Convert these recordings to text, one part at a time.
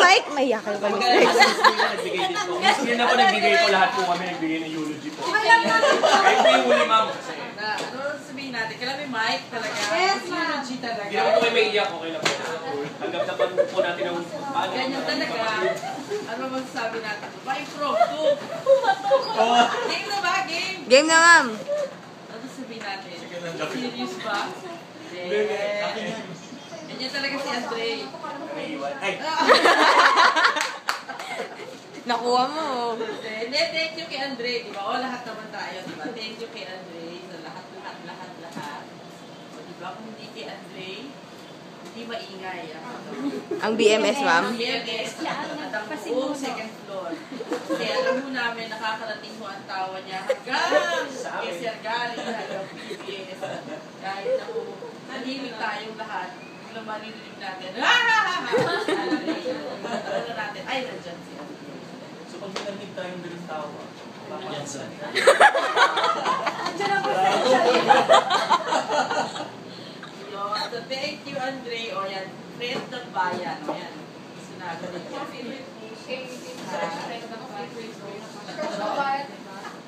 Mike, may yakal pa. Nagbigay din po. Yun na po nagbigay ko, lahat po kami nagbigay ng eulogy po. Kahit po yung huli, ma'am. Ano sabihin natin? Kailan may mic talaga? Yes, eulogy talaga. Hindi naman po kayo may iyak, okay lang po. Hanggang dapat po natin ang paano. Ganyan talaga. Ano masasabi natin? Ma-improve to. Game na ba? Game? Game na, ma'am. Ano sabihin natin? Serious ba? Ganyan talaga si Andre. Ay! Nakuha mo. Hindi, thank you kay Andre, di ba? O, lahat naman tayo, di ba? Thank you kay Andre sa lahat. O, di ba? Kung hindi kay Andre, hindi maingay. Ang BMS, ma'am. Ang BMS. At ang buong second floor. Kasi alam mo namin, nakakarating mo ang tawa niya hanggang kay Sir Gary, hanggang BBS. Kahit na po, nahimik tayong lahat. Kung maririnig natin, ano natin, ay, nandyan siya. So pag minantig tayong bilang tawa, bakit saan? Andiyan ang presensya niya. So, thank you, Andre. O yan, friend ng bayan. O yan, sinabi niya.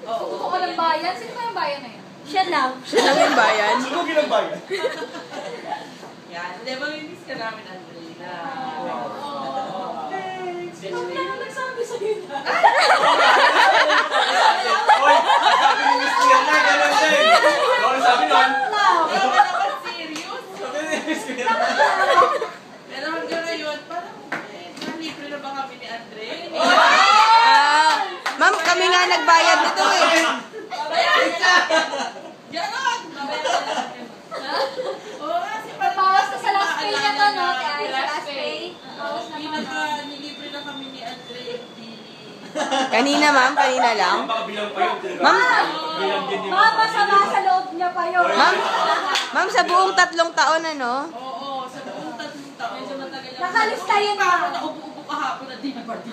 Gusto ko ng bayan? Sino ba yung bayan na yun? Siya lang. Siya lang yung bayan. Sunugi ng bayan. Yan, hindi, mamimiss ka namin, Andre. Sino na nagsabi sa'yo na? Hoy! Sabi ni Miss Clear na, gano'n siya eh. Ano sabi nun? Wala ka naman serious. Sabi ni Miss Clear. Pero hanggang ngayon, parang, nalibre na ba kami ni Andre? Ma'am, kami nga nagbayad nito eh. Babayaran ka! Ganon! Babayaran natin. Oo, kasi parang... Bawas na sa last pay niya to, no? Kaya sa last pay. Nilibre na kami ni Andre. Kanina, ma'am. Kanina lang. Baka bilang pa yun. Ma'am! Bilang din ni Baka masama sa loob niya pa yun. Ma'am, sa buong 3 taon, ano? Oo, sa buong 3 taon. Medyo matagal. Nakalista yun, Parang naubo-ubo kahapon na di na party.